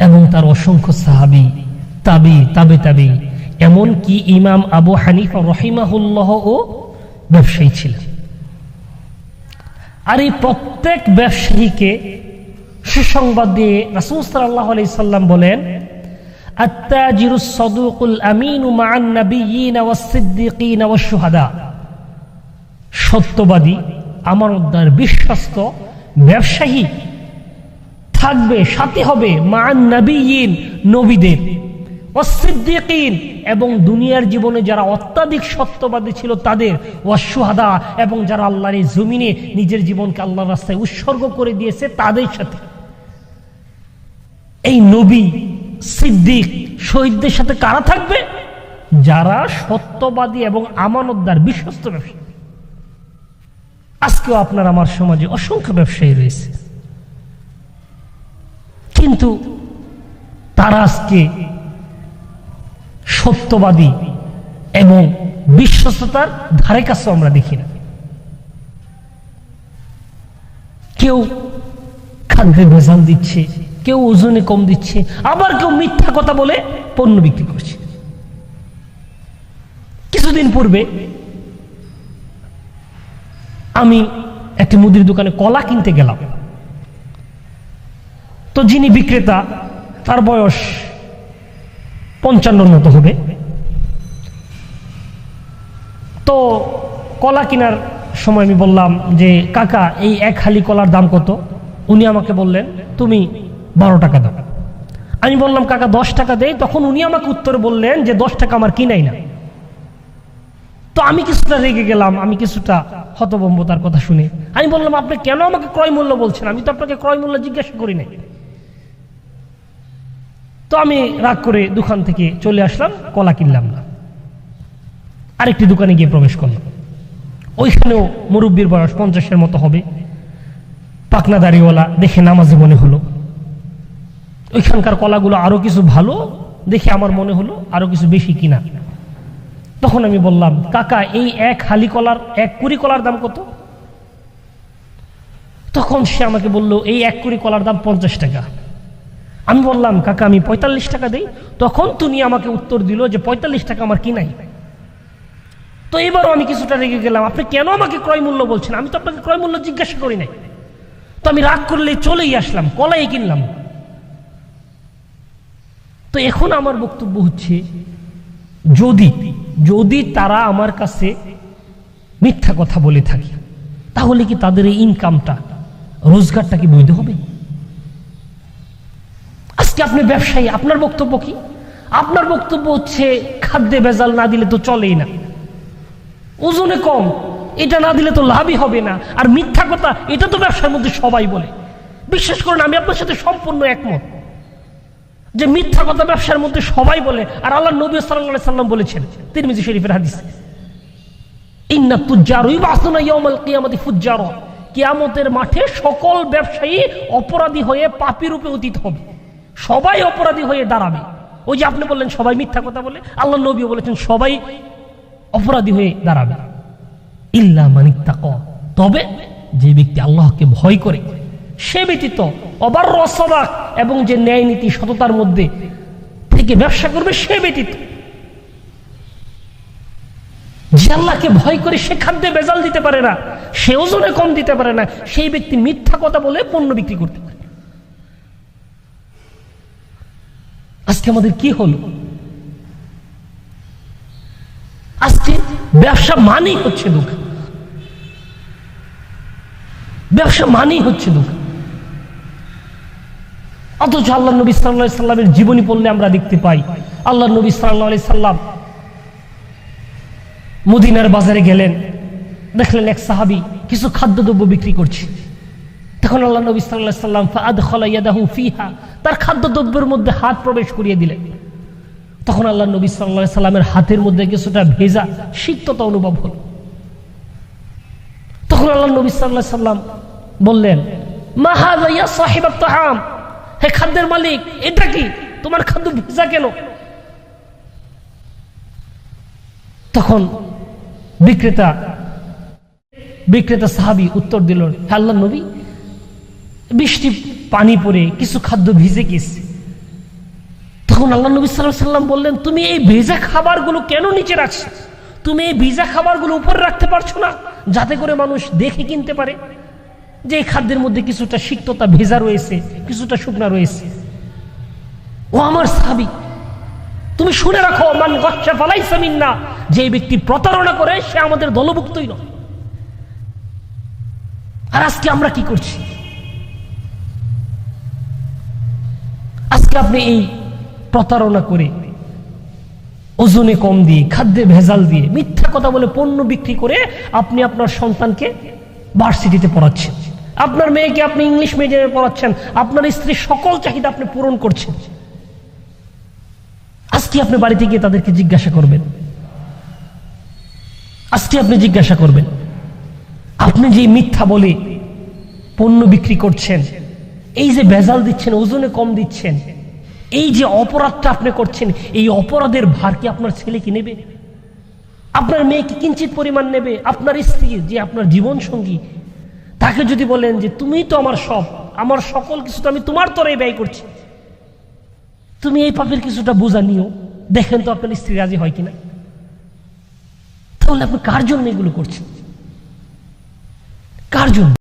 এবং তার অসংখ্য সাহাবী, তাবি, তাবে তাবি, এমনকি ইমাম আবু হানিফা রহিমাহুল্লাহ ও ব্যবসায়ী ছিলেন। আর এই প্রত্যেক ব্যবসায়ীকে সুসংবাদ দিয়ে রাসূল সাল্লাল্লাহু আলাইহি সাল্লাম বলেন, আত-তাজিরুস সাদুকুল আমিনু মা'আন নাবিয়্যিনা ওয়াস-সিদ্দীকিনা ওয়াশ-শুহাদা, সত্যবাদী, আমানতদার, বিশ্বস্ত ব্যবসায়ী থাকবে, সাথে হবে মা'আন নাবিয়্যিন, নবীদের, ওয়াস-সিদ্দীকিন, এবং দুনিয়ার জীবনে যারা অত্যাধিক সত্যবাদী ছিল তাদের, ওয়াশ-শুহাদা, এবং যারা আল্লাহর এই জমিনে নিজের জীবনকে আল্লাহর রাস্তায় উৎসর্গ করে দিয়েছে তাদের সাথে। এই নবী, সিদ্দিক, শহীদদের সাথে কারা থাকবে? যারা সত্যবাদী এবং আমানতদার, বিশ্বস্ত ব্যবসায়ী। আজকেও আপনার আমার সমাজে অসংখ্য ব্যবসায়ী রয়েছে, কিন্তু তারা আজকে সত্যবাদী এবং বিশ্বস্ততার ধারে কাছে আমরা দেখি না। কেউ খাদ্যে ভেজাল দিচ্ছে, কেউ ওজনে কম দিচ্ছে, আবার কেউ মিথ্যা কথা বলে পণ্য বিক্রি করছে। কিছুদিন পূর্বে আমি একটি মুদির দোকানে কলা কিনতে গেলাম। তো যিনি বিক্রেতা, তার বয়স 55 মতো হবে। তো কলা কেনার সময় আমি বললাম যে, কাকা এই এক হালি কলার দাম কত? উনি আমাকে বললেন, তুমি 12 টাকা দাও। আমি বললাম, কাকা 10 টাকা দেই। তখন উনি আমাকে উত্তরে বললেন যে 10 টাকা আমার কিনাই না। তো আমি কিছুটা রেগে গেলাম, আমি কিছুটা হতভম্ব তার কথা শুনে। আমি বললাম, আপনি কেন আমাকে ক্রয় মূল্য বলছেন? আমি তো আপনাকে ক্রয় মূল্য জিজ্ঞাসা করি নাই। তো আমি রাগ করে দোকান থেকে চলে আসলাম, কলা কিনলাম না। আরেকটি দোকানে গিয়ে প্রবেশ করলাম। ওইখানেও মুরব্বীর বয়স 50-এর মতো হবে, পাকনা দাড়িওয়ালা, দেখে নামাজি মনে হলো। ওইখানকার কলাগুলো আরো কিছু ভালো দেখে আমার মনে হলো আরো কিছু বেশি কিনা। তখন আমি বললাম, কাকা এই এক হালি কলার, এক কুড়ি কলার দাম কত? তখন সে আমাকে বলল, এই এক কুড়ি কলার দাম 50 টাকা। আমি বললাম, কাকা আমি 45 টাকা দেই। তখন তুমি আমাকে উত্তর দিল যে 45 টাকা আমার কিনাই। তো এবারও আমি কিছুটা রেগে গেলাম, আপনি কেন আমাকে ক্রয় মূল্য বলছেন? আমি তো আপনাকে ক্রয় মূল্য জিজ্ঞাসা করি নাই। তো আমি রাগ করলে চলেই আসলাম, কলাই কিনলাম। তো এখন আমার বক্তব্য হচ্ছে, যদি তারা আমার কাছে মিথ্যা কথা বলে থাকে, তাহলে কি তাদের এই ইনকামটা, রোজগারটা কি বৈধ হবে? আজকে আপনি ব্যবসায়ী, আপনার বক্তব্য কি? আপনার বক্তব্য হচ্ছে খাদ্যে ভেজাল না দিলে তো চলেই না, ওজনে কম, এটা না দিলে তো লাভই হবে না, আর মিথ্যা কথা এটা তো ব্যবসার মধ্যে সবাই বলে। বিশ্বাস করেন, আমি আপনার সাথে সম্পূর্ণ একমত যে মিথ্যা কথা ব্যবসার মধ্যে সবাই বলে। আর আল্লাহ নবী সাল্লাল্লাহু আলাইহি সাল্লাম বলেছেন, তিরমিজি শরীফের হাদিস, ইন্নাত তুজ্জারু ইবআসুনা ইয়াউমাল কিয়ামাতি ফুজ্জারা, কিয়ামতের মাঠে সকল ব্যবসায়ী অপরাধী হয়ে পাপী রূপে উদিত হবে, সবাই অপরাধী হয়ে দাঁড়াবে। ওই যে আপনি বললেন সবাই মিথ্যা কথা বলে, আল্লাহ নবী বলেছেন সবাই অপরাধী হয়ে দাঁড়াবে, ইল্লা মানিত্তাকা, তবে যে ব্যক্তি আল্লাহকে ভয় করে, সে ব্যতীত, অবার রসদাক, এবং যে ন্যায় নীতি সততার মধ্যে থেকে ব্যবসা করবে, সে ব্যতীত। যে আল্লাহকে ভয় করে সে খাদ্যে ভেজাল দিতে পারে না, সে ওজনে কম দিতে পারে না, সেই ব্যক্তি মিথ্যা কথা বলে পণ্য বিক্রি করতে পারে। আজকে আমাদের কি হলো? আজকে ব্যবসা মানেই হচ্ছে দুঃখ, ব্যবসা মানেই হচ্ছে দুঃখ। অথচ আল্লাহ নবী সাল্লাল্লাহু আলাইহি সাল্লামের জীবনী পড়লে আমরা দেখতে পাই, আল্লাহ নবী সাল্লাল্লাহু আলাইহি সাল্লাম মদিনার বাজারে গেলেন, দেখলেন এক সাহাবী কিছু খাদ্যদ্রব্য বিক্রি করছে। তখন আল্লাহ নবী সাল্লাল্লাহু আলাইহি সাল্লাম ফাআদখালা ইয়াদাহু ফিহা, তার খাদ্যদ্রব্যের মধ্যে হাত প্রবেশ করিয়ে দিলেন। তখন আল্লাহ নবী সাল্লাল্লাহু আলাইহি সাল্লামের হাতের মধ্যে কিছুটা ভেজা শীতলতা অনুভব হল। তখন আল্লাহ নবী সাল্লাল্লাহু আলাইহি সাল্লাম বললেন, মা হাযা ইয়া সাহিবাত তাআম, হে খাদ্যের মালিক, এটা কি? তোমার খাদ্য ভেজা কেন? তখন বিক্রেতা সাহাবী উত্তর দিল, হে আল্লাহর নবী, বৃষ্টি পানি পড়ে কিছু খাদ্য ভিজে গেছে, তখন আল্লাহ নবী সাল্লাল্লাহু আলাইহি ওয়াসাল্লাম বললেন, তুমি এই ভেজা খাবারগুলো কেন নিচে রাখছো? তুমি এই ভেজা খাবারগুলো উপরে রাখতে পারছো না, যাতে করে মানুষ দেখে কিনতে পারে যে এই খাদ্যের মধ্যে কিছুটা সিক্ততা ভেজা রয়েছে, কিছুটা শুকনা রয়েছে। ও আমার সাহাবী, তুমি শুনে রাখো, মান গাশশা ফালাইসা মিন্না, যে ব্যক্তি প্রতারণা করে সে আমাদের দলভুক্তই নয়। আর আজকে আমরা কি করছি? আজকে আপনি এই প্রতারণা করে, ওজনে কম দিয়ে, খাদ্যে ভেজাল দিয়ে, মিথ্যা কথা বলে, পণ্য বিক্রি করে আপনি আপনার সন্তানকে ভার্সিটিতে পড়াচ্ছেন, আপনার মেয়েকে আপনি ইংলিশ মিডিয়ামে পড়াচ্ছেন, আপনার স্ত্রীর সকল চাহিদা আপনি পূরণ করছেন। আজকে আপনি বাড়িতে গিয়ে তাদেরকে জিজ্ঞাসা করবেন, আজকে আপনি জিজ্ঞাসা করবেন, আপনি যে মিথ্যা বলে পণ্য বিক্রি করছেন, এই যে ভেজাল দিচ্ছেন, ওজনে কম দিচ্ছেন, এই যে অপরাধটা আপনি করছেন, এই অপরাধের ভার কি আপনার ছেলে কি নেবে? আপনার মেয়ে কি কিঞ্চিত পরিমাণ নেবে? আপনার স্ত্রী, যে আপনার জীবন সঙ্গী, তাকে যদি বলেন যে তুমি তো আমার সব, আমার সকল কিছু তো আমি তোমার তরে ব্যয় করছি, তুমি এই পাপের কিছুটা বোঝা নিও, দেখেন তো আপনার স্ত্রী রাজি হয় কিনা। তাহলে আপনি কার জন্য এগুলো করছেন? কার জন্য?